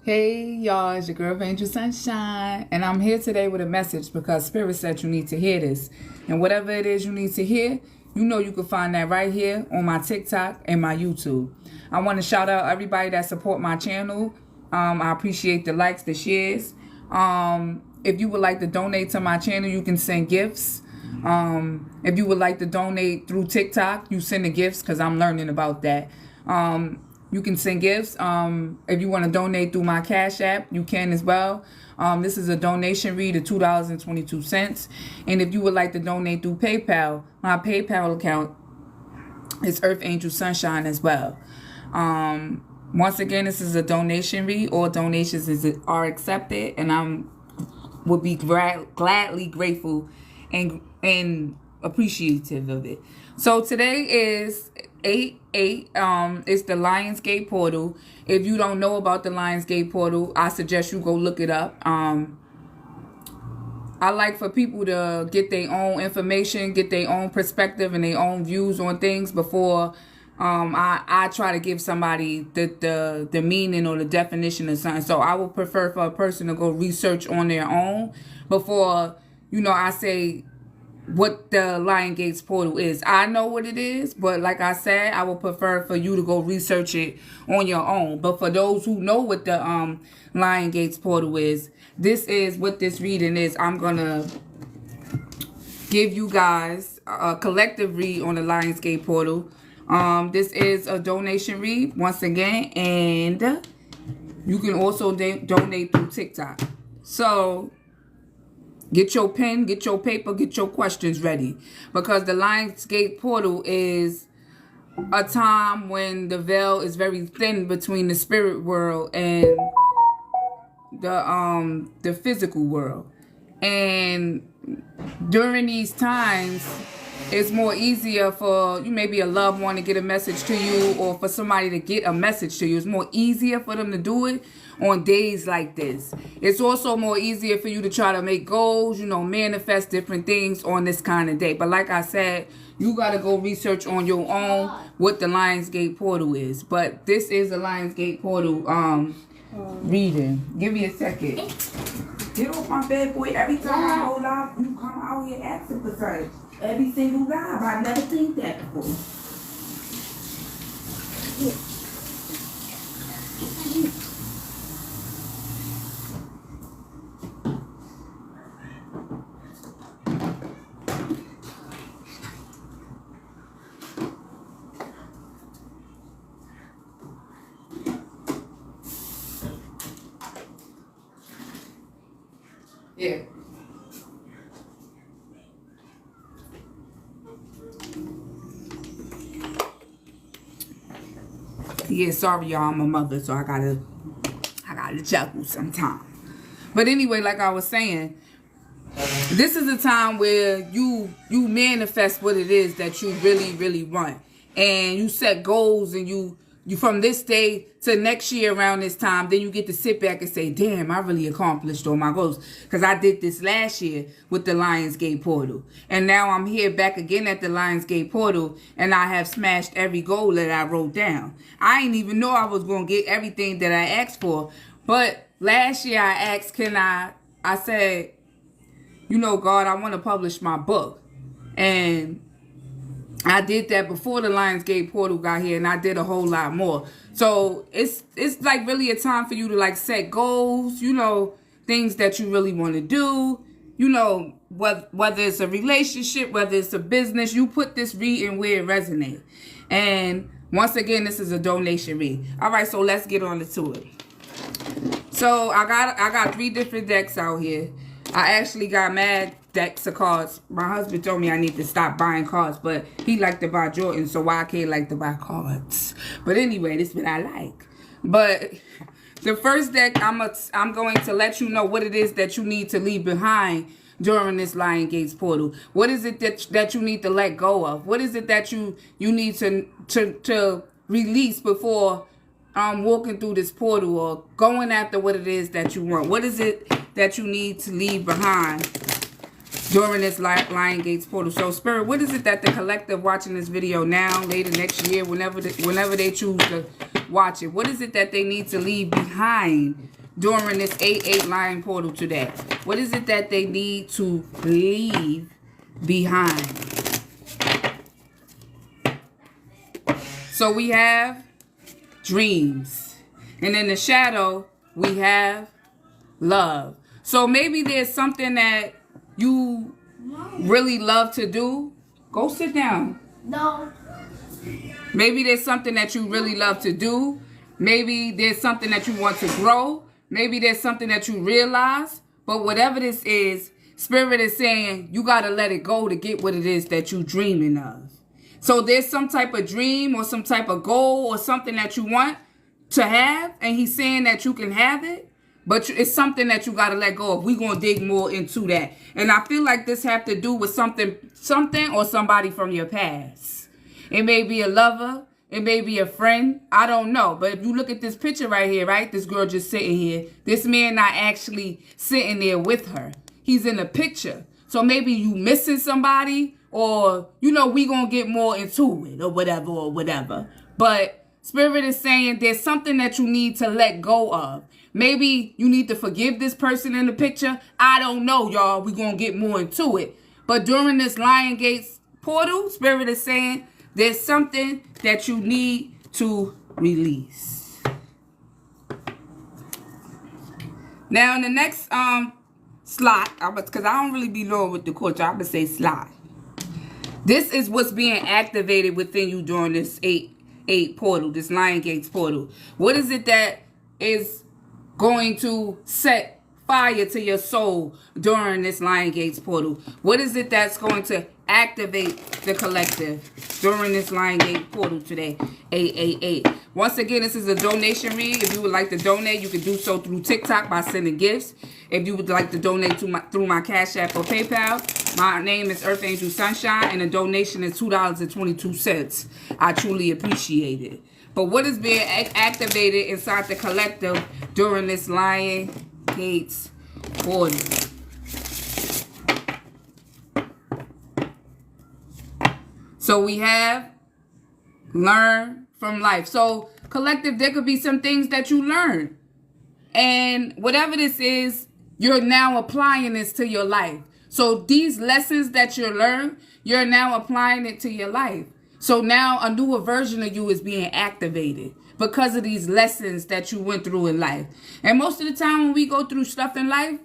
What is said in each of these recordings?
Hey y'all, it's your girl Angel Sunshine, and I'm here today with a message because Spirit said you need to hear this. And whatever it is you need to hear, you know you can find that right here on my TikTok and my YouTube. I want to shout out everybody that support my channel. I appreciate the likes, the shares. If you would like to donate to my channel, you can send gifts. If you would like to donate through TikTok, you send the gifts because I'm learning about that. You can send gifts. If you want to donate through my Cash App, you can as well. This is a donation read of $2.22. And if you would like to donate through PayPal, my PayPal account is Earth Angel Sunshine as well. Once again, this is a donation read. All donations are accepted, and would be gladly grateful and appreciative of it. So today is 8/8. It's the Liongates Portal. If you don't know about the Liongates Portal, I suggest you go look it up. I like for people to get their own information, get their own perspective and their own views on things before I try to give somebody the meaning or the definition of something. So I would prefer for a person to go research on their own before, I say what the Liongates Portal is. I know what it is, but like I said, I would prefer for you to go research it on your own. But for those who know what the Liongates Portal is, this is what this reading is. I'm gonna give you guys a collective read on the Liongates Portal. This is a donation read once again, and you can also donate through TikTok. So get your pen, get your paper, get your questions ready. Because the Liongates Portal is a time when the veil is very thin between the spirit world and the physical world. And during these times, it's more easier for you, maybe a loved one, to get a message to you, or for somebody to get a message to you. It's more easier for them to do it on days like this. It's also more easier for you to try to make goals, manifest different things on this kind of day. But like I said, you got to go research on your own what the Liongates Portal is. But this is the Liongates Portal reading. Give me a second. Get off my bed, boy. Every time I go live, you come out here asking for something. Every single live. I never seen that before. Yeah. Yeah, sorry y'all, I'm a mother, so I gotta juggle sometimes. But anyway, like I was saying, this is a time where you manifest what it is that you really, really want. And you set goals, and you from this day to next year around this time, then you get to sit back and say, damn, I really accomplished all my goals. Because I did this last year with the Liongates Portal. And now I'm here back again at the Liongates Portal, and I have smashed every goal that I wrote down. I didn't even know I was going to get everything that I asked for. But last year I asked, I said, God, I want to publish my book. And I did that before the Liongates Portal got here, and I did a whole lot more. So it's like really a time for you to like set goals, things that you really want to do, whether it's a relationship, whether it's a business, you put this reading where it resonates. And once again, this is a donation read. All right, so let's get on to it. So I got 3 different decks out here. I actually got mad decks of cards. My husband told me I need to stop buying cards, but he liked to buy Jordan, so why I can't like to buy cards? But anyway, this is what I like. But the first deck, I'm going to let you know what it is that you need to leave behind during this Liongates Portal. What is it that you need to let go of? What is it that you need to release before walking through this portal or going after what it is that you want? What is it that you need to leave behind during this Liongates Portal? So Spirit, what is it that the collective watching this video now, later next year, whenever they choose to Watch it. What is it that they need to leave behind during this 8-8 line portal today? What is it that they need to leave behind? So we have dreams. And in the shadow, we have love. So maybe there's something that you really love to do. Go sit down. No. Maybe there's something that you really love to do. Maybe there's something that you want to grow. Maybe there's something that you realize. But whatever this is, Spirit is saying you got to let it go to get what it is that you're dreaming of. So there's some type of dream or some type of goal or something that you want to have. And he's saying that you can have it. But it's something that you got to let go of. We're going to dig more into that. And I feel like this have to do with something or somebody from your past. It may be a lover. It may be a friend. I don't know. But if you look at this picture right here, right? This girl just sitting here. This man not actually sitting there with her. He's in a picture. So maybe you missing somebody or, you know, we going to get more into it or whatever. But Spirit is saying there's something that you need to let go of. Maybe you need to forgive this person in the picture. I don't know, y'all. We're going to get more into it. But during this Liongates portal, Spirit is saying there's something that you need to release. Now, in the next slot, because I don't really be knowing with the coach, I'm going to say slot. This is what's being activated within you during this 8-8 portal, this Liongates portal. What is it that is going to set fire to your soul during this Liongates portal? What is it that's going to activate the collective during this Liongates portal today? 888. Once again, this is a donation read. If you would like to donate, you can do so through TikTok by sending gifts. If you would like to donate through my Cash App or PayPal, my name is Earth Angel Sunshine, and the donation is $2.22. I truly appreciate it. But what is being activated inside the collective during this Liongates portal? So we have learn from life. So collective, there could be some things that you learn. And whatever this is, you're now applying this to your life. So these lessons that you learn, you're now applying it to your life. So now a newer version of you is being activated because of these lessons that you went through in life. And most of the time when we go through stuff in life,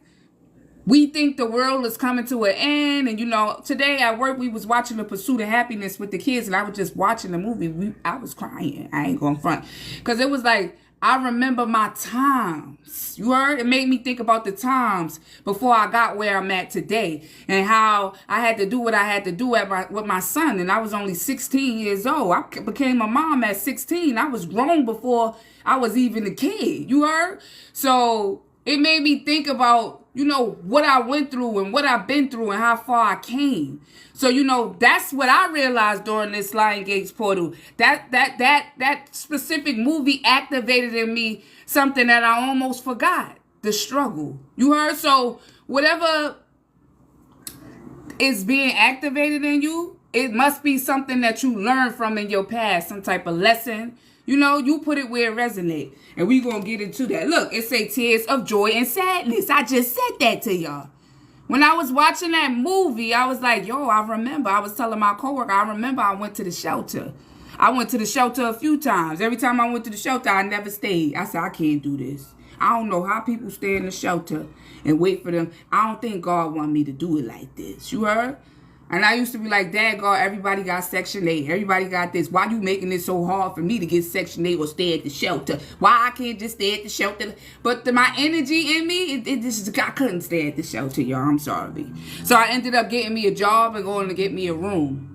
we think the world is coming to an end. And, you know, today at work, we was watching The Pursuit of Happiness with the kids. And I was just watching the movie. I was crying. I ain't going front. Because it was like, I remember my times. You heard? It made me think about the times before I got where I'm at today. And how I had to do what I had to do with my son. And I was only 16 years old. I became a mom at 16. I was grown before I was even a kid. You heard? So it made me think about, you know, what I went through and what I've been through and how far I came. So, you know, that's what I realized during this Liongates portal. That specific movie activated in me something that I almost forgot. The struggle. You heard? So whatever is being activated in you, it must be something that you learned from in your past. Some type of lesson. You know, you put it where it resonates. And we're going to get into that. Look, it say tears of joy and sadness. I just said that to y'all. When I was watching that movie, I was like, yo, I remember. I was telling my coworker, I remember I went to the shelter. I went to the shelter a few times. Every time I went to the shelter, I never stayed. I said, I can't do this. I don't know how people stay in the shelter and wait for them. I don't think God want me to do it like this. You heard? And I used to be like, Dad, God, everybody got Section 8. Everybody got this. Why you making it so hard for me to get Section 8 or stay at the shelter? Why I can't just stay at the shelter? But my energy in me, I couldn't stay at the shelter, y'all. I'm sorry. So I ended up getting me a job and going to get me a room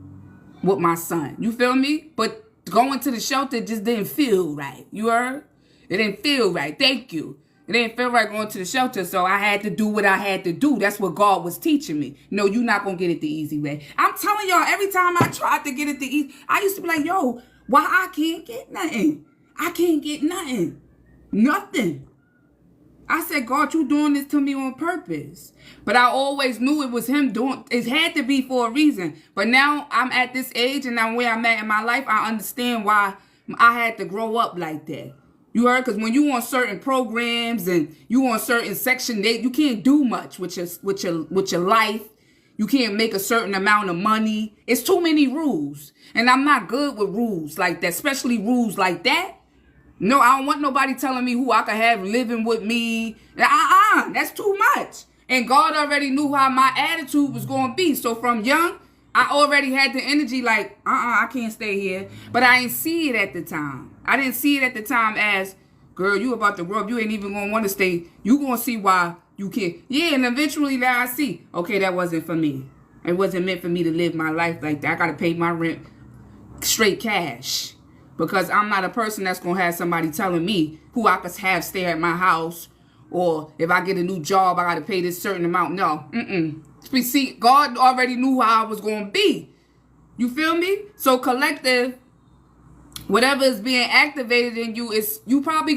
with my son. You feel me? But going to the shelter just didn't feel right. You heard? It didn't feel right. Thank you. It didn't feel right going to the shelter, so I had to do what I had to do. That's what God was teaching me. No, you're not going to get it the easy way. I'm telling y'all, every time I tried to get it the easy, I used to be like, yo, why I can't get nothing? I can't get nothing. Nothing. I said, God, you doing this to me on purpose. But I always knew it was him doing it. It had to be for a reason. But now I'm at this age and I'm where I'm at in my life. I understand why I had to grow up like that. You heard? Because when you on certain programs and you on certain Section 8, you can't do much with your life. You can't make a certain amount of money. It's too many rules. And I'm not good with rules like that, especially rules like that. No, I don't want nobody telling me who I could have living with me. That's too much. And God already knew how my attitude was going to be. So from young, I already had the energy like, I can't stay here. But I didn't see it at the time. I didn't see it at the time as, girl, you about to grow up. You ain't even going to want to stay. You going to see why you can't. Yeah, and eventually now I see, okay, that wasn't for me. It wasn't meant for me to live my life like that. I got to pay my rent straight cash. Because I'm not a person that's going to have somebody telling me who I could have stay at my house. Or if I get a new job, I got to pay this certain amount. No. See, God already knew how I was going to be. You feel me? So collective, whatever is being activated in you, is you probably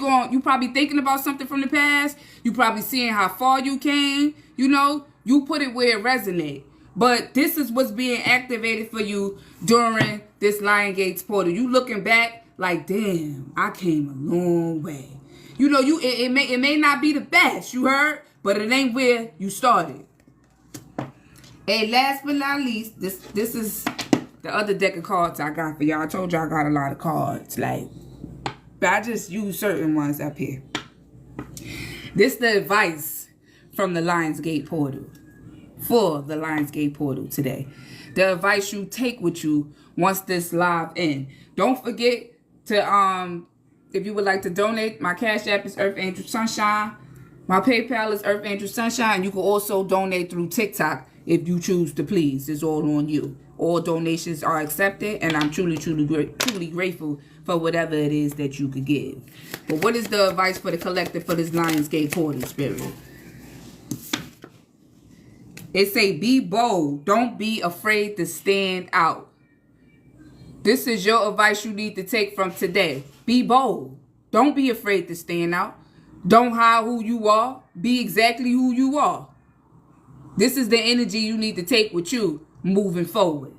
thinking about something from the past. You probably seeing how far you came. You know, you put it where it resonates. But this is what's being activated for you during this Liongates Portal. You looking back like, damn, I came a long way. You know, it may not be the best, you heard, but it ain't where you started. And last but not least, this is the other deck of cards I got for y'all. I told y'all I got a lot of cards, but I just use certain ones up here. This is the advice from the Liongates Portal. For the Liongates Portal today. The advice you take with you once this live ends. Don't forget to, if you would like to donate, my Cash App is Earth Angel Sunshine. My PayPal is Earth Angel Sunshine. You can also donate through TikTok if you choose to please. It's all on you. All donations are accepted, and I'm truly grateful for whatever it is that you could give. But what is the advice for the collective for this Liongates Portal, Spirit? It say, be bold. Don't be afraid to stand out. This is your advice you need to take from today. Be bold. Don't be afraid to stand out. Don't hide who you are. Be exactly who you are. This is the energy you need to take with you moving forward.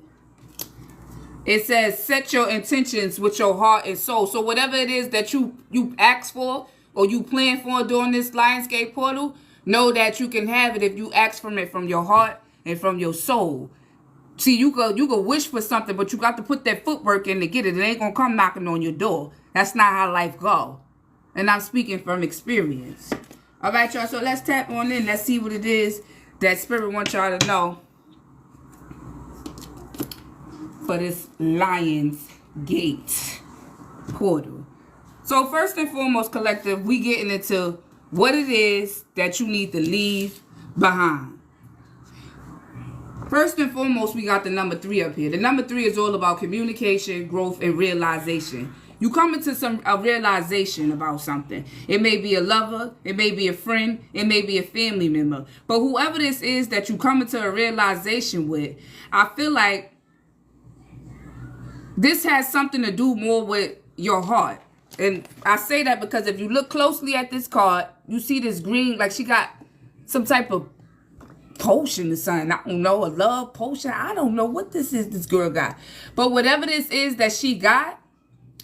It says, set your intentions with your heart and soul. So whatever it is that you ask for or you plan for during this Liongates Portal, know that you can have it if you ask from it from your heart and from your soul. See, you could wish for something, but you got to put that footwork in to get it. It ain't going to come knocking on your door. That's not how life go. And I'm speaking from experience. All right, y'all. So let's tap on in. Let's see what it is that Spirit wants y'all to know for this Liongates Portal. So first and foremost, collective, we getting into what it is that you need to leave behind. First and foremost, we got the number 3 up here. The number 3 is all about communication, growth, and realization. You come into a realization about something. It may be a lover, it may be a friend, it may be a family member. But whoever this is that you come into a realization with, I feel like this has something to do more with your heart. And I say that because if you look closely at this card, you see this green, like she got some type of potion or something. I don't know, a love potion. I don't know what this is this girl got. But whatever this is that she got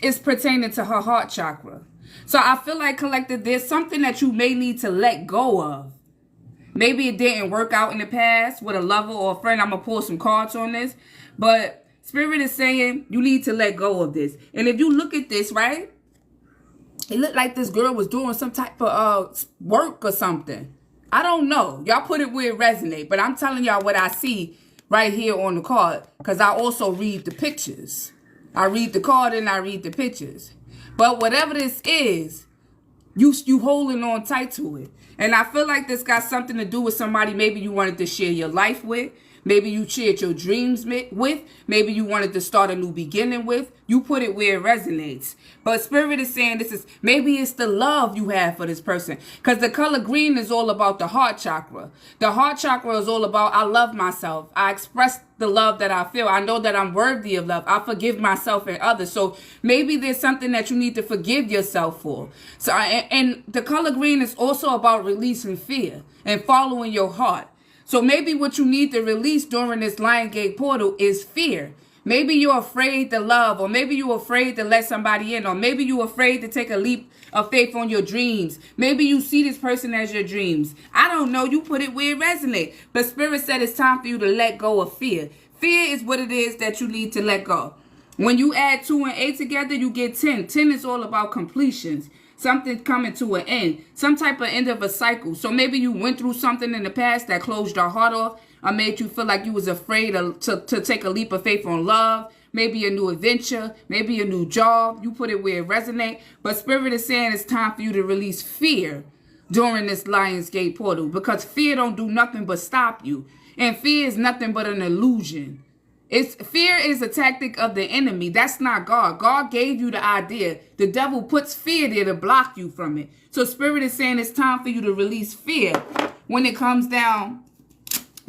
is pertaining to her heart chakra. So I feel like, collective, there's something that you may need to let go of. Maybe it didn't work out in the past with a lover or a friend. I'm going to pull some cards on this. But Spirit is saying you need to let go of this. And if you look at this, right? It looked like this girl was doing some type of work or something. I don't know. Y'all put it where it resonates. But I'm telling y'all what I see right here on the card. Because I also read the pictures. I read the card and I read the pictures. But whatever this is, you holding on tight to it. And I feel like this got something to do with somebody maybe you wanted to share your life with. Maybe you shared your dreams with. Maybe you wanted to start a new beginning with. You put it where it resonates. But Spirit is saying maybe it's the love you have for this person. Because the color green is all about the heart chakra. The heart chakra is all about, I love myself. I express the love that I feel. I know that I'm worthy of love. I forgive myself and others. So maybe there's something that you need to forgive yourself for. So and the color green is also about releasing fear and following your heart. So maybe what you need to release during this Liongates Portal is fear. Maybe you're afraid to love, or maybe you're afraid to let somebody in, or maybe you're afraid to take a leap of faith on your dreams. Maybe you see this person as your dreams. I don't know. You put it where it resonates. But Spirit said it's time for you to let go of fear. Fear is what it is that you need to let go. When you add 2 and 8 together, you get 10. 10 is all about completions. Something coming to an end. Some type of end of a cycle. So maybe you went through something in the past that closed your heart off, or made you feel like you was afraid to take a leap of faith on love. Maybe a new adventure. Maybe a new job. You put it where it resonates. But Spirit is saying it's time for you to release fear during this Liongates Portal. Because fear don't do nothing but stop you. And fear is nothing but an illusion. Fear is a tactic of the enemy. That's not God. God gave you the idea. The devil puts fear there to block you from it. So Spirit is saying it's time for you to release fear when it comes down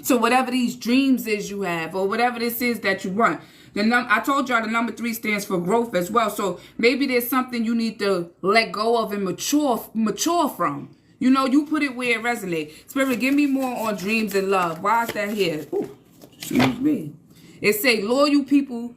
to whatever these dreams is you have, or whatever this is that you want. I told y'all the number 3 stands for growth as well. So maybe there's something you need to let go of and mature from. You know, you put it where it resonates. Spirit, give me more on dreams and love. Why is that here? Ooh, excuse me. It say loyal people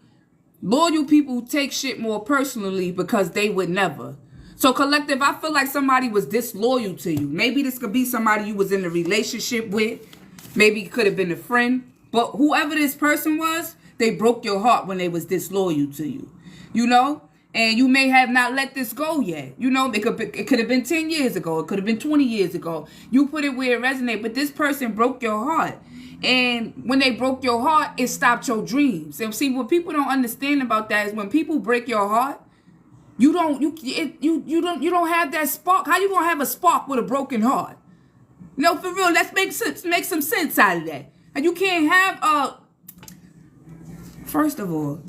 take shit more personally because they would never. So collective, I feel like somebody was disloyal to you. Maybe this could be somebody you was in a relationship with. Maybe it could have been a friend. But whoever this person was, they broke your heart when they was disloyal to you. You know? And you may have not let this go yet. You know, it could have been 10 years ago. It could have been 20 years ago. You put it where it resonates. But this person broke your heart. And when they broke your heart, it stopped your dreams. And see, what people don't understand about that is when people break your heart, you don't have that spark. How you gonna have a spark with a broken heart? No, for real. Let's make some sense out of that. And you can't have First of all,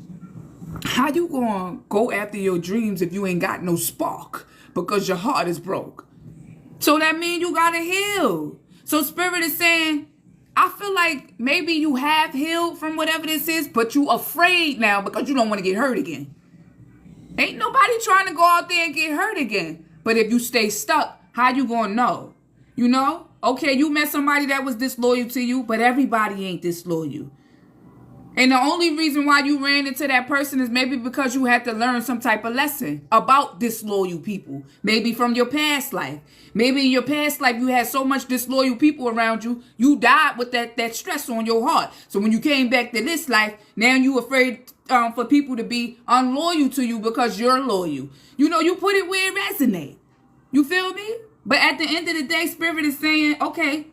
how you gonna go after your dreams if you ain't got no spark because your heart is broke? So that means you gotta heal. So Spirit is saying, I feel like maybe you have healed from whatever this is, but you afraid now because you don't want to get hurt again. Ain't nobody trying to go out there and get hurt again. But if you stay stuck, how you gonna know? You know? Okay, you met somebody that was disloyal to you, but everybody ain't disloyal. And the only reason why you ran into that person is maybe because you had to learn some type of lesson about disloyal people. Maybe from your past life. Maybe in your past life you had so much disloyal people around you, you died with that stress on your heart. So when you came back to this life, now you afraid for people to be unloyal to you because you're loyal. You know, you put it where it resonates. You feel me? But at the end of the day, Spirit is saying, okay,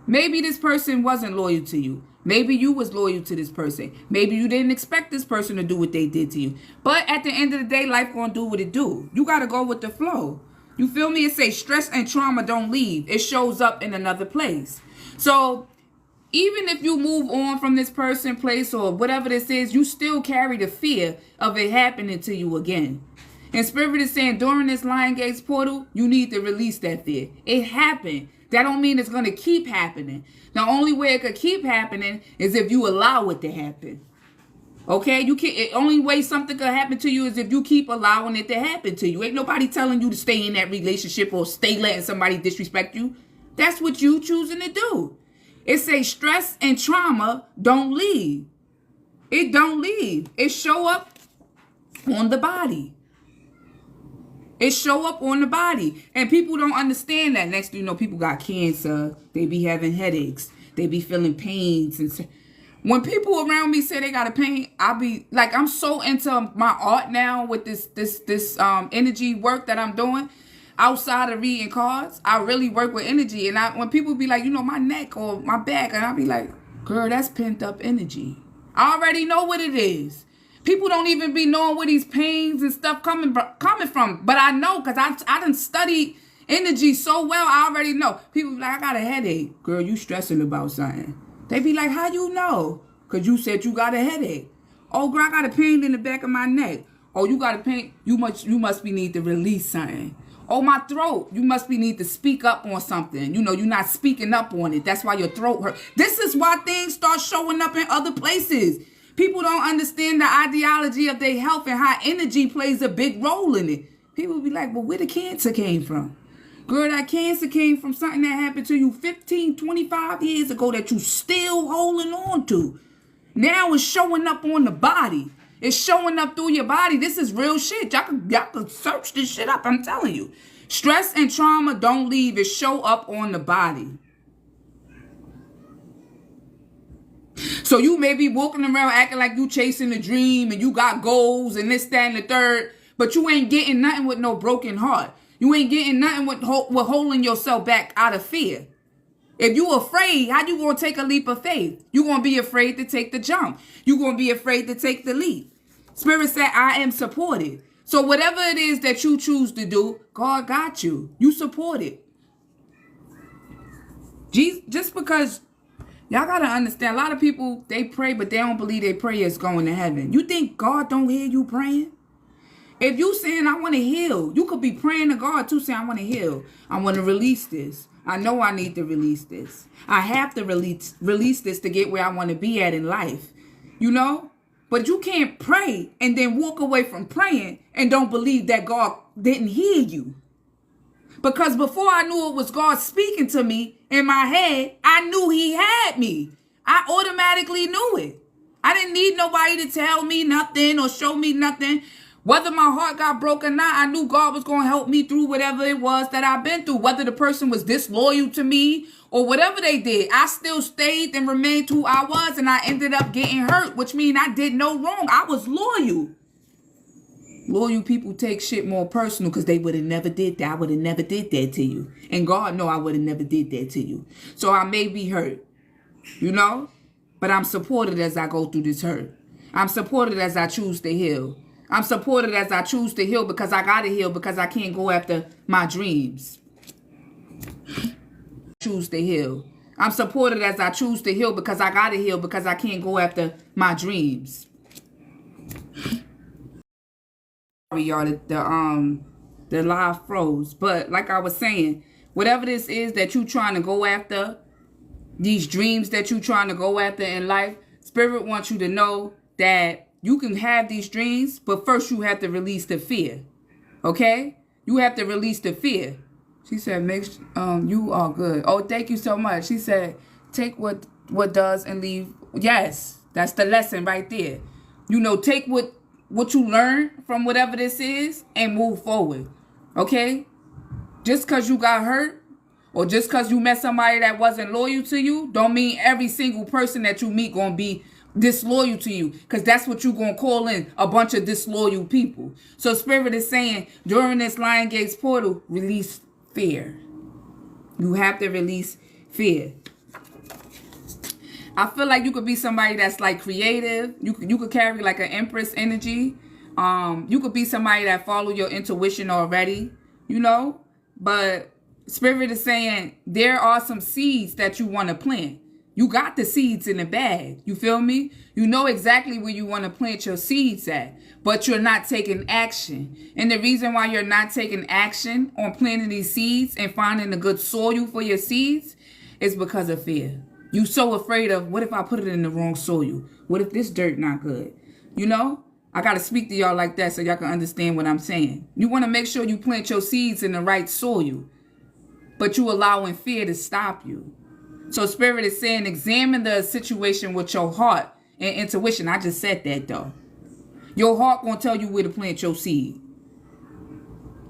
maybe this person wasn't loyal to you. Maybe you was loyal to this person. Maybe you didn't expect this person to do what they did to you. But at the end of the day, life gonna do what it do. You gotta go with the flow. You feel me? It say stress and trauma don't leave. It shows up in another place. So even if you move on from this person, place, or whatever this is, you still carry the fear of it happening to you again. And Spirit is saying during this Liongates Portal, you need to release that fear. It happened. That don't mean it's going to keep happening. The only way it could keep happening is if you allow it to happen. Okay? Only way something could happen to you is if you keep allowing it to happen to you. Ain't nobody telling you to stay in that relationship or stay letting somebody disrespect you. That's what you choosing to do. It says stress and trauma don't leave. It don't leave. It show up on the body. It show up on the body. And people don't understand that. Next thing you know, people got cancer. They be having headaches. They be feeling pains. And when people around me say they got a pain, I be like, I'm so into my art now with this energy work that I'm doing. Outside of reading cards, I really work with energy. And when people be like, you know, my neck or my back, and I be like, girl, that's pent up energy. I already know what it is. People don't even be knowing where these pains and stuff coming from. But I know because I done studied energy so well. I already know. People be like, I got a headache. Girl, you stressing about something. They be like, how you know? Because you said you got a headache. Oh, girl, I got a pain in the back of my neck. Oh, you got a pain. You must be need to release something. Oh, my throat. You must be need to speak up on something. You know, you're not speaking up on it. That's why your throat hurt. This is why things start showing up in other places. People don't understand the ideology of their health and how energy plays a big role in it. People be like, well, where the cancer came from? Girl, that cancer came from something that happened to you 15, 25 years ago that you still holding on to. Now it's showing up on the body. It's showing up through your body. This is real shit. Y'all can search this shit up. I'm telling you. Stress and trauma don't leave. It show up on the body. So you may be walking around acting like you chasing a dream and you got goals and this, that, and the third, but you ain't getting nothing with no broken heart. You ain't getting nothing with holding yourself back out of fear. If you afraid, how you going to take a leap of faith? You going to be afraid to take the jump. You going to be afraid to take the leap. Spirit said, I am supported. So whatever it is that you choose to do, God got you. You support it. Just because y'all got to understand, a lot of people, they pray, but they don't believe their prayer is going to heaven. You think God don't hear you praying? If you saying, I want to heal, you could be praying to God too, saying, I want to heal. I want to release this. I know I need to release this. I have to release this to get where I want to be at in life. You know? But you can't pray and then walk away from praying and don't believe that God didn't hear you. Because before I knew it was God speaking to me in my head, I knew he had me. I automatically knew it. I didn't need nobody to tell me nothing or show me nothing. Whether my heart got broken or not, I knew God was going to help me through whatever it was that I've been through. Whether the person was disloyal to me or whatever they did, I still stayed and remained who I was, and I ended up getting hurt, which means I did no wrong. I was loyal. Loyal people take shit more personal because they would have never did that. I would have never did that to you. And God know I would have never did that to you. So I may be hurt, you know, but I'm supported as I go through this hurt. I'm supported as I choose to heal. I'm supported as I choose to heal because I got to heal because I can't go after my dreams. Choose to heal. I'm supported as I choose to heal because I got to heal because I can't go after my dreams. Sorry, y'all, the live froze. But like I was saying, whatever this is that you trying to go after, these dreams that you trying to go after in life, Spirit wants you to know that you can have these dreams, but first you have to release the fear. Okay? You have to release the fear. She said, you are good. Oh, thank you so much. She said, take what does and leave. Yes, that's the lesson right there. You know, take what you learn from whatever this is and move forward. Okay? Just because you got hurt or just because you met somebody that wasn't loyal to you don't mean every single person that you meet going to be disloyal to you, because that's what you're going to call in, a bunch of disloyal people. So Spirit is saying during this Liongates Portal, release fear. You have to release fear. I feel like you could be somebody that's like creative. You could carry like an Empress energy. You could be somebody that follow your intuition already, you know. But Spirit is saying there are some seeds that you want to plant. You got the seeds in the bag. You feel me? You know exactly where you want to plant your seeds at, but you're not taking action. And the reason why you're not taking action on planting these seeds and finding a good soil for your seeds is because of fear. You so afraid of, what if I put it in the wrong soil? What if this dirt not good? You know? I got to speak to y'all like that so y'all can understand what I'm saying. You want to make sure you plant your seeds in the right soil, but you allowing fear to stop you. So Spirit is saying, examine the situation with your heart and intuition. I just said that though. Your heart gonna tell you where to plant your seed.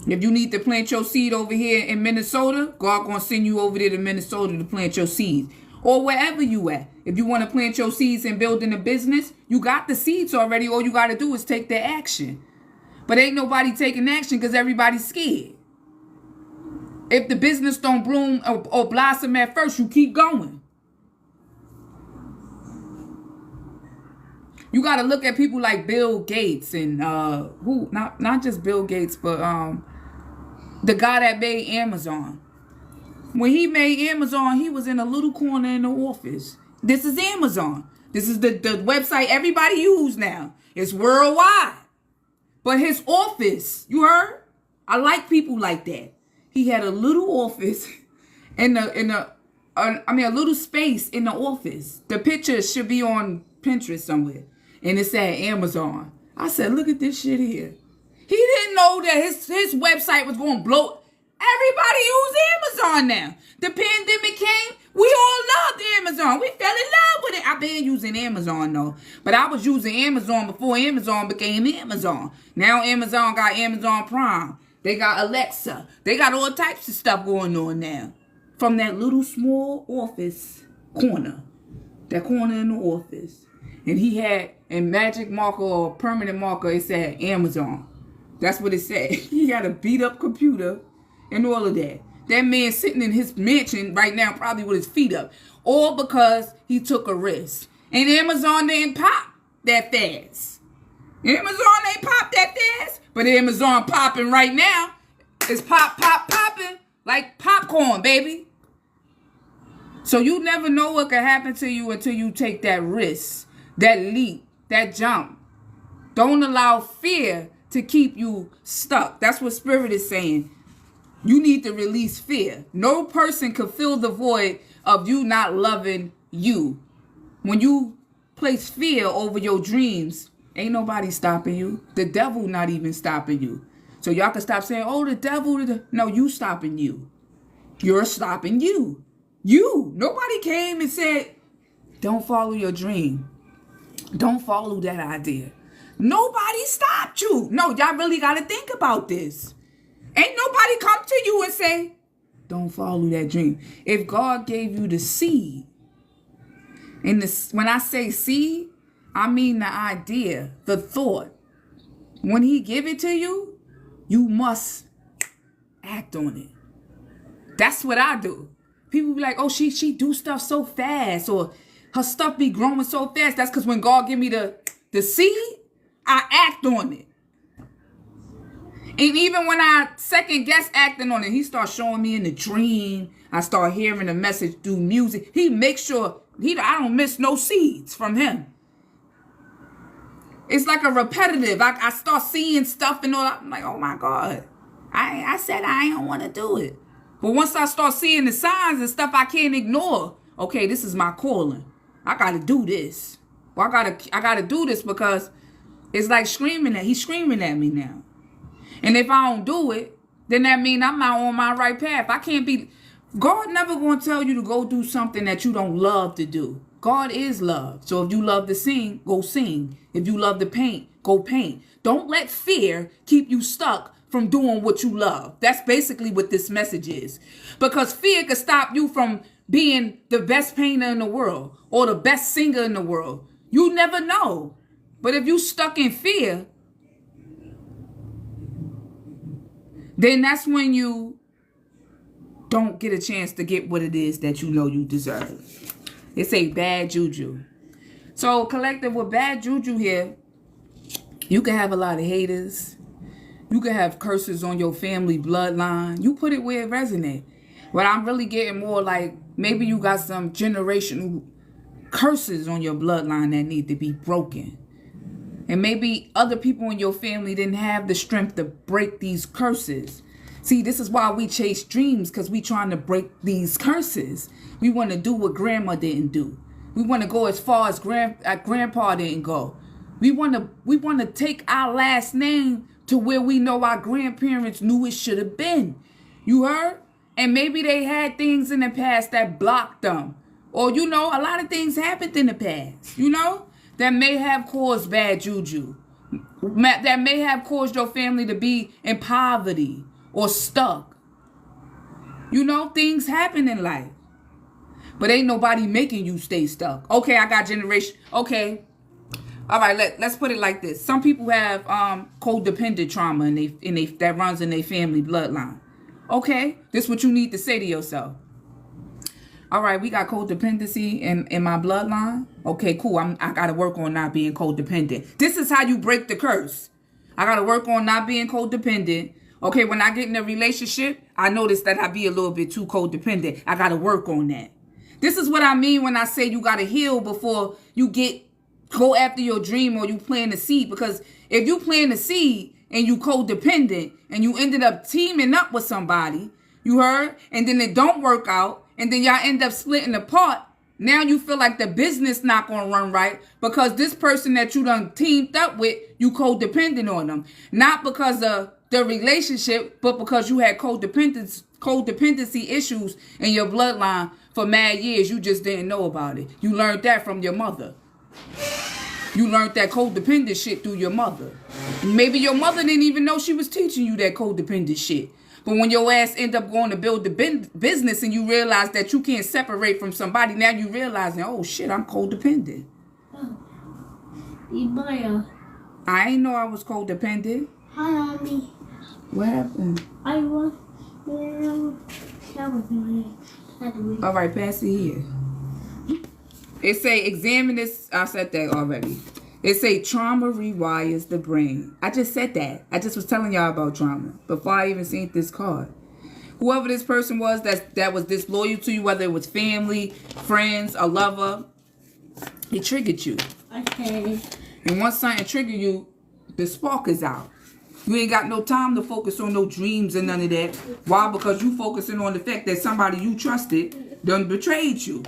If you need to plant your seed over here in Minnesota, God gonna send you over there to Minnesota to plant your seeds. Or wherever you at. If you want to plant your seeds and building a business, you got the seeds already. All you got to do is take the action. But ain't nobody taking action because everybody's scared. If the business don't bloom or blossom at first, you keep going. You got to look at people like Bill Gates and not just Bill Gates, but the guy that made Amazon. When he made Amazon, he was in a little corner in the office. This is Amazon. This is the website everybody use now. It's worldwide. But his office, you heard? I like people like that. He had a little office a little space in the office. The picture should be on Pinterest somewhere. And it said Amazon. I said, look at this shit here. He didn't know that his website was going to blow. Everybody use Amazon now. The pandemic came. We all loved Amazon. We fell in love with it. I've been using Amazon though. But I was using Amazon before Amazon became Amazon. Now Amazon got Amazon Prime. They got Alexa. They got all types of stuff going on now. From that little small office corner. That corner in the office. And he had a magic marker or permanent marker. It said Amazon. That's what it said. He had a beat up computer and all of that. That man sitting in his mansion right now probably with his feet up. All because he took a risk. And Amazon didn't pop that fast. Amazon ain't pop that fast. But Amazon popping right now. It's popping like popcorn, baby. So you never know what can happen to you until you take that risk, that leap, that jump. Don't allow fear to keep you stuck. That's what Spirit is saying. You need to release fear. No person can fill the void of you not loving you. When you place fear over your dreams, ain't nobody stopping you. The devil not even stopping you. So y'all can stop saying, oh, the devil. No, you stopping you. You're stopping you. You. Nobody came and said, don't follow your dream. Don't follow that idea. Nobody stopped you. No, y'all really got to think about this. Ain't nobody come to you and say, don't follow that dream. If God gave you the seed, and when I say seed, I mean the idea, the thought. When he give it to you, you must act on it. That's what I do. People be like, oh, she do stuff so fast, or her stuff be growing so fast. That's because when God give me the seed, I act on it. And even when I second guess acting on it, he starts showing me in the dream. I start hearing the message through music. He makes sure I don't miss no seeds from him. It's like a repetitive. I start seeing stuff and all. I'm like, oh my God. I said I don't want to do it. But once I start seeing the signs and stuff I can't ignore, okay, this is my calling. I got to do this. Well, I gotta do this because it's like he's screaming at me now. And if I don't do it, then that means I'm not on my right path. I can't be. God never going to tell you to go do something that you don't love to do. God is love. So if you love to sing, go sing. If you love to paint, go paint. Don't let fear keep you stuck from doing what you love. That's basically what this message is. Because fear could stop you from being the best painter in the world or the best singer in the world. You never know. But if you stuck in fear, then that's when you don't get a chance to get what it is that you know you deserve. It's a bad juju. So collective, with bad juju here, you can have a lot of haters. You can have curses on your family bloodline. You put it where it resonates. But I'm really getting more like maybe you got some generational curses on your bloodline that need to be broken. And maybe other people in your family didn't have the strength to break these curses. See, this is why we chase dreams, because we trying to break these curses. We want to do what grandma didn't do. We want to go as far as grandpa didn't go. We want to take our last name to where we know our grandparents knew it should have been. You heard? And maybe they had things in the past that blocked them. Or, a lot of things happened in the past, that may have caused bad juju. That may have caused your family to be in poverty or stuck. Things happen in life. But ain't nobody making you stay stuck. Okay, I got generation. Okay. All right, let's put it like this. Some people have codependent trauma that runs in their family bloodline. Okay, this is what you need to say to yourself. All right, we got codependency in my bloodline. Okay, cool. I got to work on not being codependent. This is how you break the curse. I got to work on not being codependent. Okay, when I get in a relationship, I notice that I be a little bit too codependent. I got to work on that. This is what I mean when I say you got to heal before you go after your dream or you plant a seed. Because if you plant a seed and you codependent and you ended up teaming up with somebody, you heard, and then it don't work out, and then y'all end up splitting apart, now you feel like the business not going to run right because this person that you done teamed up with, you codependent on them. Not because of the relationship, but because you had codependency issues in your bloodline for mad years, you just didn't know about it. You learned that from your mother. You learned that codependent shit through your mother. Maybe your mother didn't even know she was teaching you that codependent shit. But when your ass end up going to build the business and you realize that you can't separate from somebody, now you realizing, oh shit, I'm codependent. Maya. I ain't know I was codependent. Hi, Mommy. What happened? I was all right, pass it here. It say examine this. I said that already. It say trauma rewires the brain. I just said that. I just was telling y'all about trauma before I even seen this card. Whoever this person was that was disloyal to you, whether it was family, friends, a lover, it triggered you. Okay. And once something trigger you, the spark is out. You ain't got no time to focus on no dreams and none of that. Why? Because you focusing on the fact that somebody you trusted done betrayed you.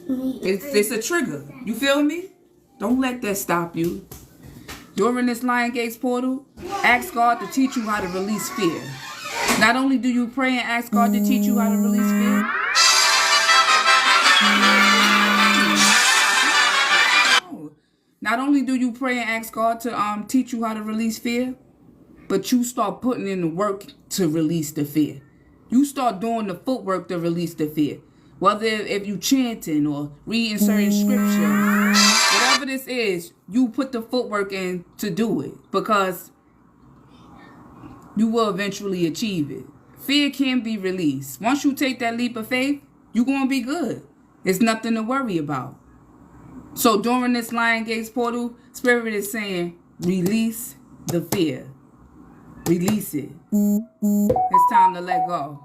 It's a trigger. You feel me? Don't let that stop you. During this Liongates Portal, ask God to teach you how to release fear. Not only do you pray and ask God to teach you how to release fear, not only do you pray and ask God to teach you how to release fear, but you start putting in the work to release the fear. You start doing the footwork to release the fear. Whether if you chanting or reading certain scripture, whatever this is, you put the footwork in to do it because you will eventually achieve it. Fear can be released. Once you take that leap of faith, you're going to be good. It's nothing to worry about. So during this Liongates Portal, Spirit is saying, release the fear. Release it. It's time to let go.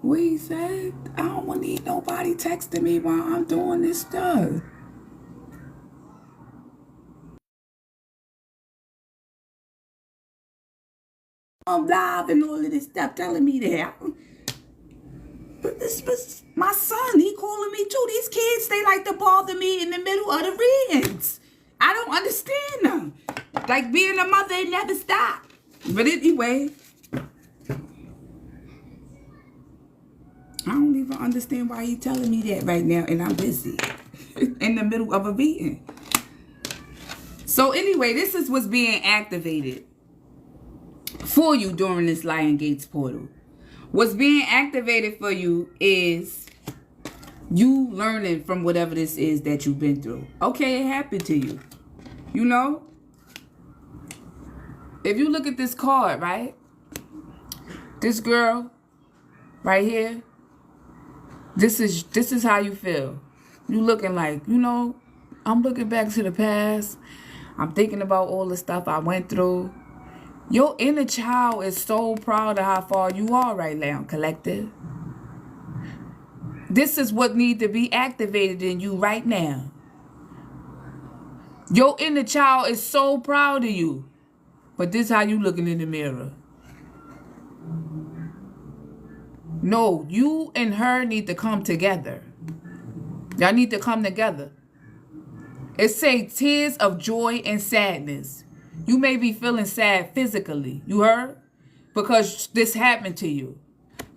We said, I don't need nobody texting me while I'm doing this stuff. I'm live and all of this stuff telling me that. But this was my son. He calling me too. These kids, they like to bother me in the middle of the readings. I don't understand them. Like being a mother, it never stop. But anyway, I don't even understand why he telling me that right now, and I'm busy in the middle of a reading. So anyway, this is what's being activated for you during this Liongates Portal. What's being activated for you is you learning from whatever this is that you've been through. Okay, it happened to you. You know? If you look at this card, right? This girl right here, this is how you feel. You looking like, you know, I'm looking back to the past. I'm thinking about all the stuff I went through. Your inner child is so proud of how far you are right now, collective. This is what needs to be activated in you right now. Your inner child is so proud of you. But this is how you looking in the mirror. No, you and her need to come together. Y'all need to come together. It says tears of joy and sadness. You may be feeling sad physically. You heard? Because this happened to you.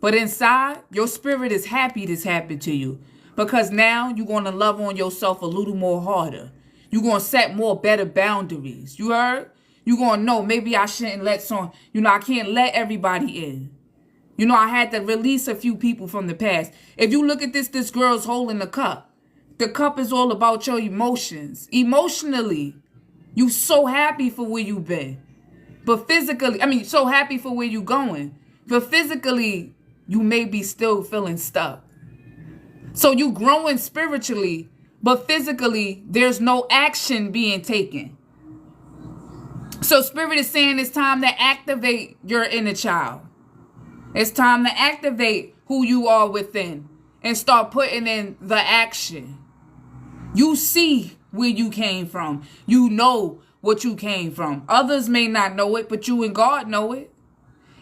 But inside, your spirit is happy this happened to you. Because now you're going to love on yourself a little more harder. You're going to set more better boundaries. You heard? You're going to know maybe I shouldn't let some, I can't let everybody in. I had to release a few people from the past. If you look at this girl's holding the cup. The cup is all about your emotions. Emotionally, you so happy for where you've been. But physically, so happy for where you're going. But physically, you may be still feeling stuck. So you growing spiritually, but physically, there's no action being taken. So Spirit is saying it's time to activate your inner child. It's time to activate who you are within and start putting in the action. You see where you came from. You know what you came from. Others may not know it, but you and God know it.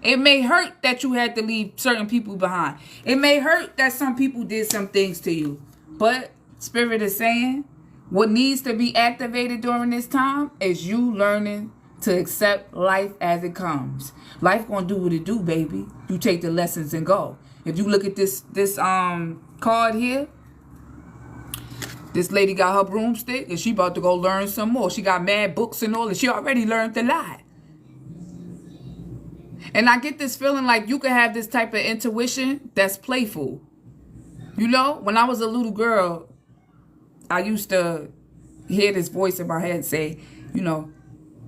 It may hurt that you had to leave certain people behind. It may hurt that some people did some things to you. But Spirit is saying, What needs to be activated during this time is you learning to accept life as it comes. Life gonna do what it do, baby. You take the lessons and go. If you look at this card here, this lady got her broomstick and she about to go learn some more. She got mad books and all, and she already learned a lot. And I get this feeling like you could have this type of intuition that's playful. You know, when I was a little girl, I used to hear this voice in my head say, you know,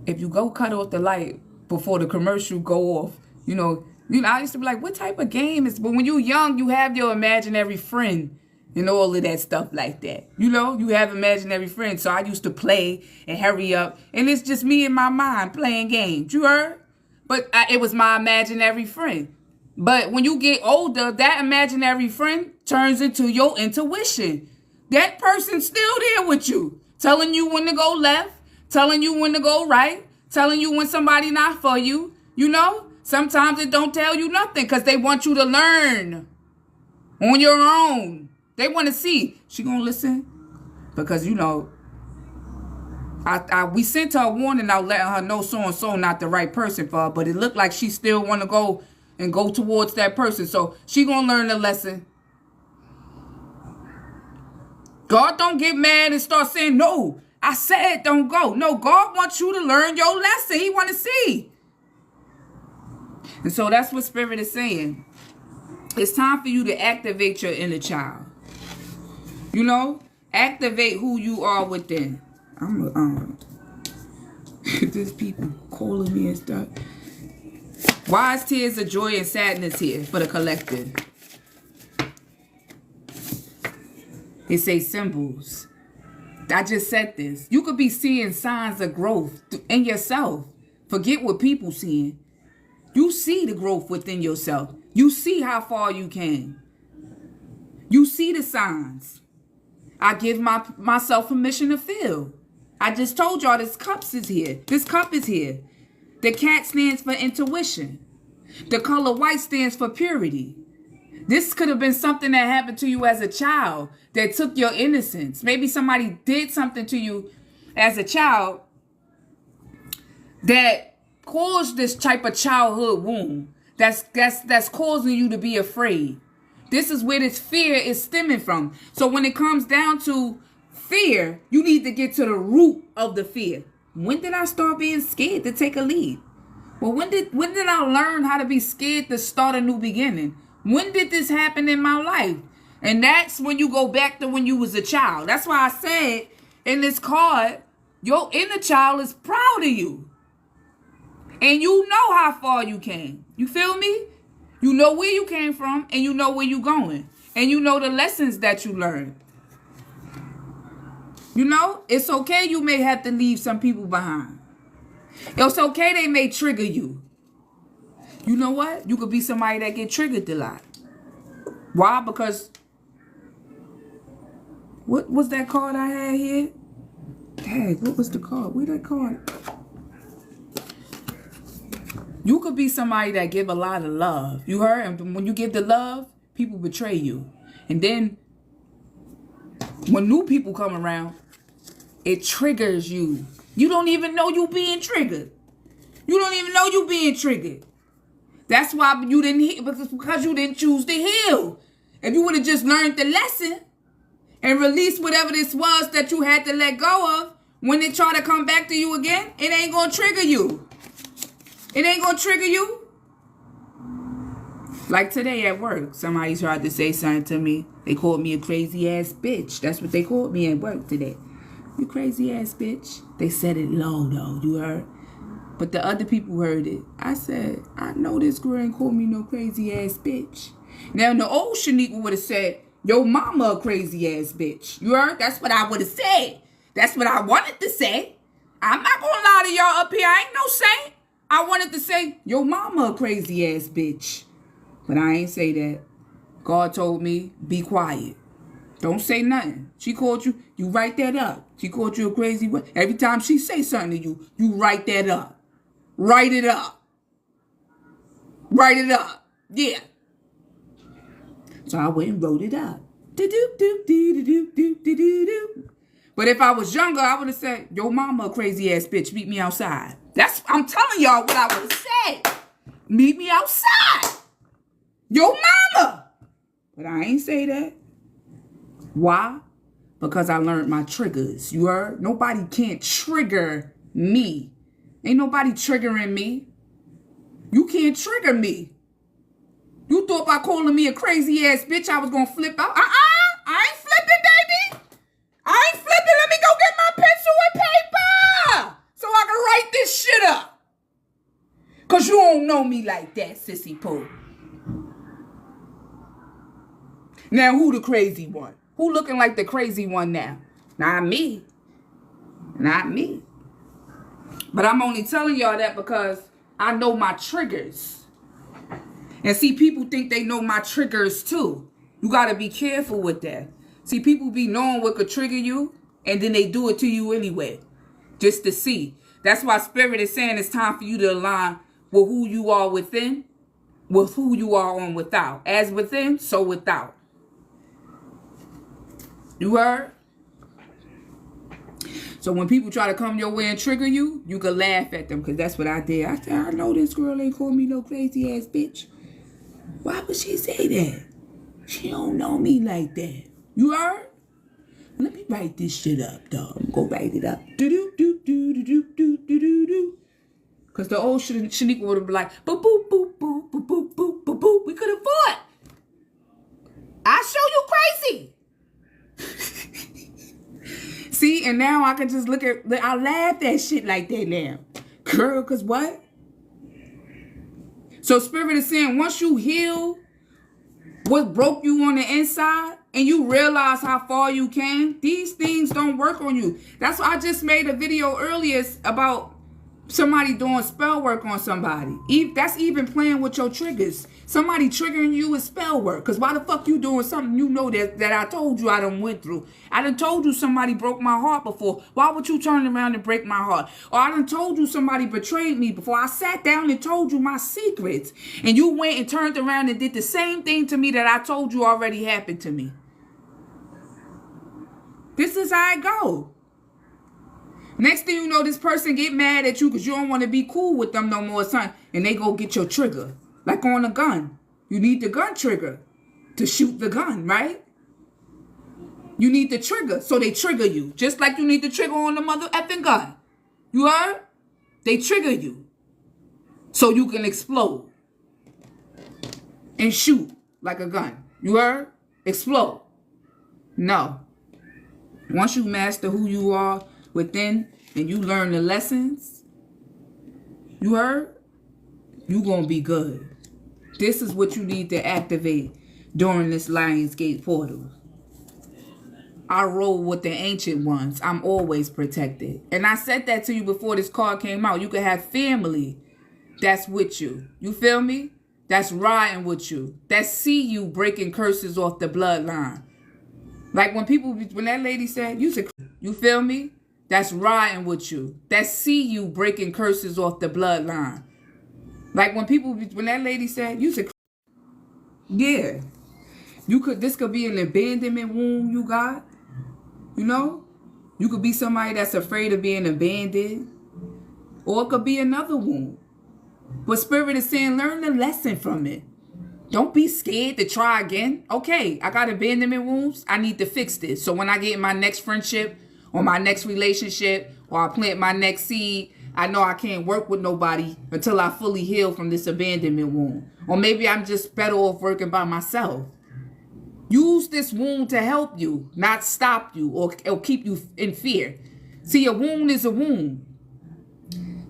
if you go cut off the light before the commercial go off, you know, I used to be like, what type of game is, but when you're young, you have your imaginary friend and all of that stuff like that. You know, you have imaginary friends. So I used to play and hurry up. And it's just me in my mind playing games. You heard? But it was my imaginary friend. But when you get older, that imaginary friend turns into your intuition. That person's still there with you, telling you when to go left, telling you when to go right, telling you when somebody not for you. You know, sometimes it don't tell you nothing because they want you to learn on your own. They want to see. She gonna listen? Because, you know, we sent her a warning out letting her know so-and-so not the right person for her, but it looked like she still want to go and go towards that person. So she gonna learn the lesson. God don't get mad and start saying, no, I said don't go. No, God wants you to learn your lesson. He want to see. And so that's what Spirit is saying. It's time for you to activate your inner child. You know, activate who you are within. There's people calling me and stuff. Wise tears of joy and sadness here for the collective. It says symbols. I just said this. You could be seeing signs of growth in yourself. Forget what people seeing. You see the growth within yourself. You see how far you came. You see the signs. I give myself permission to feel. I just told y'all this cup is here. This cup is here. The cat stands for intuition. The color white stands for purity. This could have been something that happened to you as a child that took your innocence. Maybe somebody did something to you as a child that caused this type of childhood wound that's causing you to be afraid. This is where this fear is stemming from. So when it comes down to fear, you need to get to the root of the fear. When did I start being scared to take a leap? Well, when did I learn how to be scared to start a new beginning? When did this happen in my life? And that's when you go back to when you was a child. That's why I said in this card, your inner child is proud of you. And you know how far you came. You feel me? You know where you came from and you know where you're going. And you know the lessons that you learned. You know, it's okay you may have to leave some people behind. It's okay they may trigger you. You know what? You could be somebody that get triggered a lot. Why? Because what was that card I had here? Dang, what was the card? Where that card? You could be somebody that give a lot of love. You heard? And when you give the love, people betray you. And then when new people come around, it triggers you. You don't even know you being triggered. You don't even know you being triggered. That's why you didn't heal, because you didn't choose to heal. If you would have just learned the lesson and released whatever this was that you had to let go of, when they try to come back to you again, it ain't going to trigger you. It ain't going to trigger you. Like today at work, somebody tried to say something to me. They called me a crazy ass bitch. That's what they called me at work today. You crazy ass bitch. They said it low though, you heard? But the other people heard it. I said, I know this girl ain't called me no crazy ass bitch. Now the old Shaniqua would have said, yo mama a crazy ass bitch. You heard? That's what I would have said. That's what I wanted to say. I'm not gonna lie to y'all up here. I ain't no saint. I wanted to say, yo mama a crazy ass bitch. But I ain't say that. God told me, be quiet. Don't say nothing. She called you, you write that up. She called you a crazy one. Every time she say something to you, you write that up. Write it up. Write it up. Yeah. So I went and wrote it up. But if I was younger, I would have said, yo mama a crazy ass bitch, meet me outside. I'm telling y'all what I would have said. Meet me outside. Yo mama. But I ain't say that. Why? Because I learned my triggers. You heard? Nobody can't trigger me. Ain't nobody triggering me. You can't trigger me. You thought by calling me a crazy ass bitch I was gonna flip out? I ain't flipping, baby. I ain't flipping. Let me go get my pencil and paper so I can write this shit up. Cause you don't know me like that, sissy poo. Now who the crazy one? Who looking like the crazy one now? Not me. Not me. But I'm only telling y'all that because I know my triggers. And see, people think they know my triggers too. You got to be careful with that. See, people be knowing what could trigger you, and then they do it to you anyway. Just to see. That's why Spirit is saying it's time for you to align with who you are within, with who you are on without. As within, so without. You heard? So when people try to come your way and trigger you, you can laugh at them, because that's what I did. I said, I know this girl ain't called me no crazy ass bitch. Why would she say that? She don't know me like that. You heard? Let me write this shit up, dog. I'm gonna write it up. Do-do-do-do-do-do-do-do-do. Because the old Shaniqua would have been like, boop, boop, boop, boop, boop, boop, boop, boop, boop. We could have fought. I show you crazy. See, and now I can just look at, I laugh at shit like that now. Girl, because what? So Spirit is saying, once you heal what broke you on the inside, and you realize how far you came, these things don't work on you. That's why I just made a video earlier about somebody doing spell work on somebody. That's even playing with your triggers. Somebody triggering you with spell work. Because why the fuck you doing something you know that I told you I done went through? I done told you somebody broke my heart before. Why would you turn around and break my heart? Or I done told you somebody betrayed me before. I sat down and told you my secrets. And you went and turned around and did the same thing to me that I told you already happened to me. This is how it go. Next thing you know, this person get mad at you because you don't want to be cool with them no more, son. And they go get your trigger. Like on a gun. You need the gun trigger to shoot the gun, right? You need the trigger, so they trigger you. Just like you need the trigger on the mother effing gun. You heard? They trigger you. So you can explode. And shoot like a gun. You heard? Explode. No. Once you master who you are within and you learn the lessons, you heard? You gonna be good. This is what you need to activate during this Liongates Portal. I roll with the ancient ones. I'm always protected. And I said that to you before this card came out. You can have family that's with you. You feel me? That's riding with you. That see you breaking curses off the bloodline. Like when that lady said, you feel me? That's riding with you. That see you breaking curses off the bloodline. Like when that lady said, yeah. This could be an abandonment wound you got. You know? You could be somebody that's afraid of being abandoned. Or it could be another wound. But Spirit is saying, learn the lesson from it. Don't be scared to try again. Okay, I got abandonment wounds. I need to fix this. So when I get in my next friendship or my next relationship or I plant my next seed, I know I can't work with nobody until I fully heal from this abandonment wound. Or maybe I'm just better off working by myself. Use this wound to help you, not stop you or keep you in fear. See, a wound is a wound.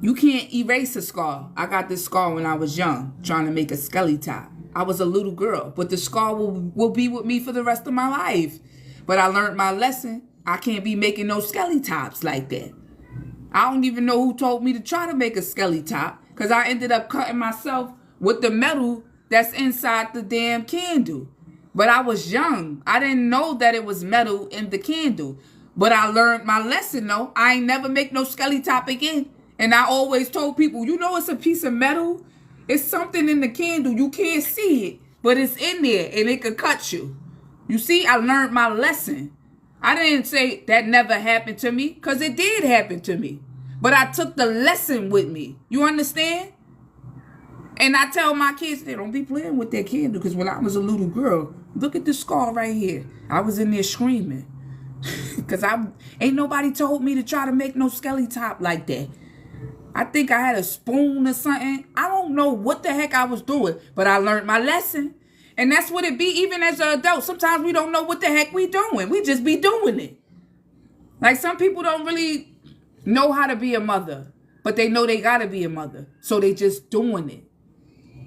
You can't erase a scar. I got this scar when I was young, trying to make a skelly top. I was a little girl, but the scar will be with me for the rest of my life. But I learned my lesson. I can't be making no skelly tops like that. I don't even know who told me to try to make a skelly top, because I ended up cutting myself with the metal that's inside the damn candle. But I was young. I didn't know that it was metal in the candle. But I learned my lesson, though. I ain't never make no skelly top again. And I always told people, you know it's a piece of metal? It's something in the candle. You can't see it, but it's in there, and it could cut you. You see, I learned my lesson. I didn't say that never happened to me, because it did happen to me. But I took the lesson with me. You understand? And I tell my kids, they don't be playing with that candle, because when I was a little girl, look at the scar right here. I was in there screaming. Because ain't nobody told me to try to make no skelly top like that. I think I had a spoon or something. I don't know what the heck I was doing, but I learned my lesson. And that's what it be even as an adult. Sometimes we don't know what the heck we doing. We just be doing it. Like some people don't really know how to be a mother, but they know they got to be a mother. So they just doing it.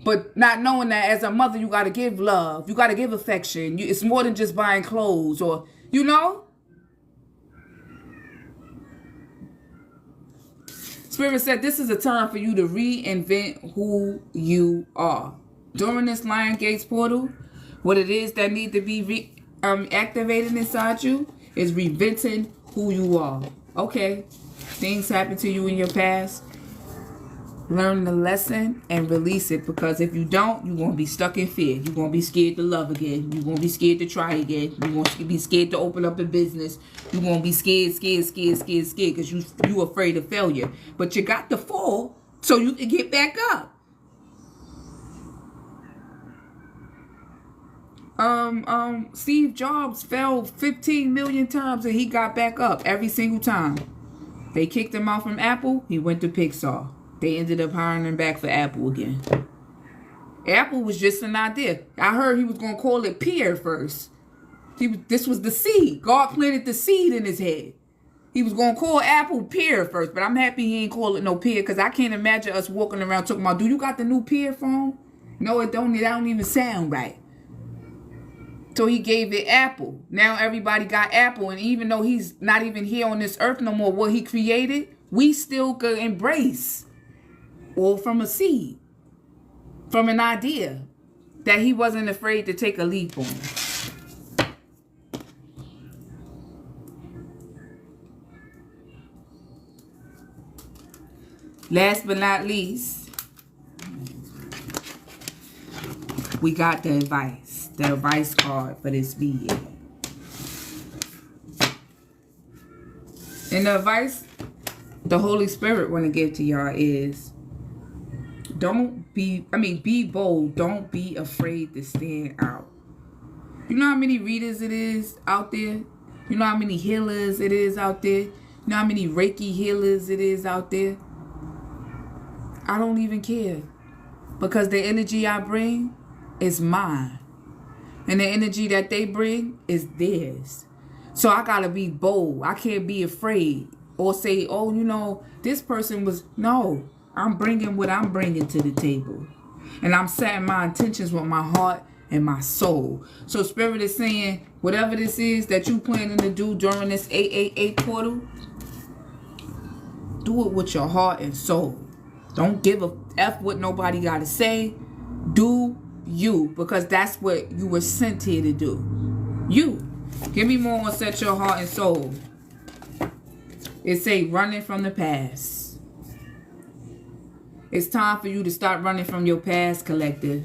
But not knowing that as a mother, you got to give love. You got to give affection. It's more than just buying clothes or, you know. Spirit said this is a time for you to reinvent who you are. During this Liongates Portal, what it is that need to be activated inside you is reinventing who you are. Okay, things happen to you in your past. Learn the lesson and release it, because if you don't, you're going to be stuck in fear. You're going to be scared to love again. You're going to be scared to try again. You're going to be scared to open up a business. You're going to be scared because you afraid of failure. But you got to fall so you can get back up. Steve Jobs fell 15 million times and he got back up every single time. They kicked him out from Apple. He went to Pixar. They ended up hiring him back for Apple again. Apple was just an idea. I heard he was going to call it Pear first. This was the seed. God planted the seed in his head. He was going to call Apple Pear first, but I'm happy he ain't call it no Pear, because I can't imagine us walking around talking about, do you got the new Pear phone? No, it don't. That don't even sound right. So he gave it Apple. Now everybody got Apple, and even though he's not even here on this earth no more, what he created, we still could embrace. Or from a seed, from an idea that he wasn't afraid to take a leap on. Last but not least, we got the advice card for this video. And the advice the Holy Spirit want to give to y'all is, be bold. Don't be afraid to stand out. You know how many readers it is out there? You know how many healers it is out there? You know how many Reiki healers it is out there? I don't even care. Because the energy I bring is mine. And the energy that they bring is theirs. So I gotta be bold. I can't be afraid. Or say, oh, you know, this person was... No. I'm bringing what I'm bringing to the table. And I'm setting my intentions with my heart and my soul. So Spirit is saying, whatever this is that you planning to do during this 888 portal, do it with your heart and soul. Don't give a F what nobody got to say. Do you, because that's what you were sent here to do. You. Give me more on set your heart and soul. It say running from the past. It's time for you to start running from your past, collective.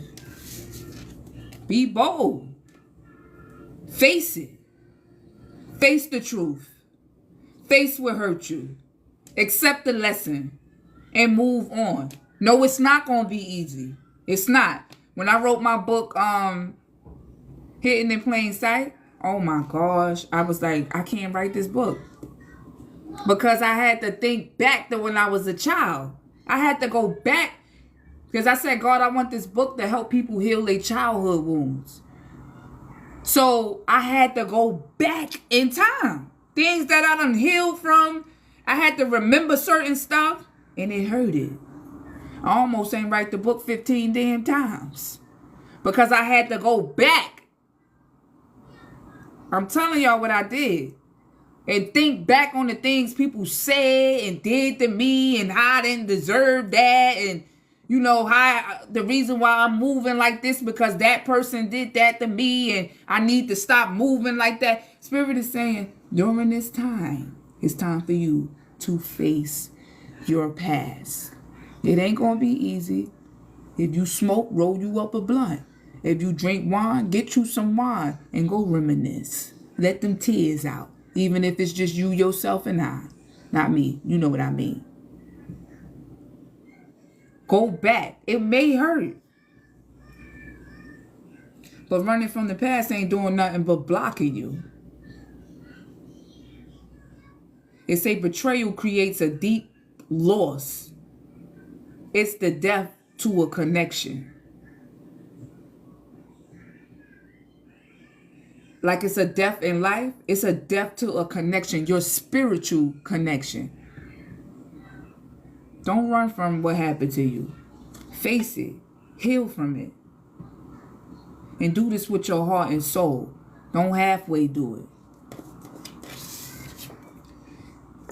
Be bold. Face it. Face the truth. Face what hurt you. Accept the lesson. And move on. No, it's not going to be easy. It's not. When I wrote my book, Hidden in Plain Sight, oh my gosh, I was like, I can't write this book. Because I had to think back to when I was a child. I had to go back because I said, God, I want this book to help people heal their childhood wounds. So I had to go back in time. Things that I done healed from. I had to remember certain stuff and it hurted. I almost ain't write the book 15 damn times because I had to go back. I'm telling y'all what I did. And think back on the things people said and did to me and how I didn't deserve that. And, you know, how the reason why I'm moving like this because that person did that to me and I need to stop moving like that. Spirit is saying, during this time, it's time for you to face your past. It ain't going to be easy. If you smoke, roll you up a blunt. If you drink wine, get you some wine and go reminisce. Let them tears out. Even if it's just you, yourself, and I. Not me. You know what I mean. Go back. It may hurt. But running from the past ain't doing nothing but blocking you. It say betrayal creates a deep loss. It's the death to a connection. Like it's a death in life, it's a death to a connection, your spiritual connection. Don't run from what happened to you. Face it. Heal from it. And do this with your heart and soul. Don't halfway do it.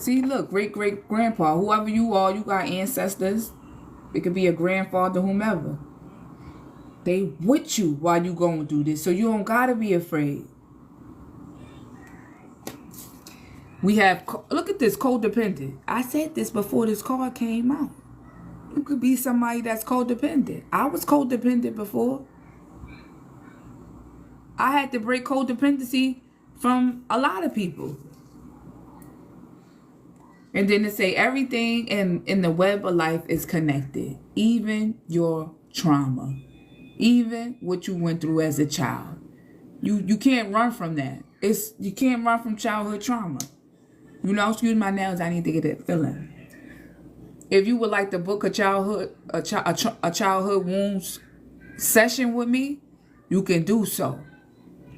See, look, great-great-grandpa, whoever you are, you got ancestors. It could be a grandfather, whomever. They with you while you going through this, so you don't gotta be afraid. We have, look at this, codependent. I said this before this card came out. You could be somebody that's codependent. I was codependent before. I had to break codependency from a lot of people. And then it say everything in the web of life is connected. Even your trauma. Even what you went through as a child. You can't run from that. You can't run from childhood trauma. You know, excuse my nails, I need to get that feeling. If you would like to book a childhood wounds session with me, you can do so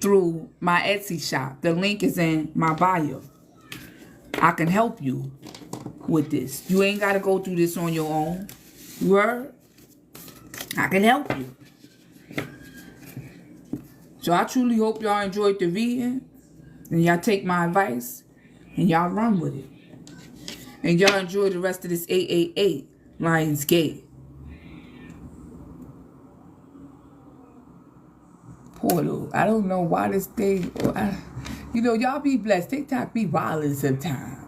through my Etsy shop. The link is in my bio. I can help you with this. You ain't got to go through this on your own. You heard? I can help you. So I truly hope y'all enjoyed the reading. And y'all take my advice. And y'all run with it. And y'all enjoy the rest of this 888 Liongates Portal. I don't know why this thing... you know, y'all be blessed. TikTok be wildin' sometimes.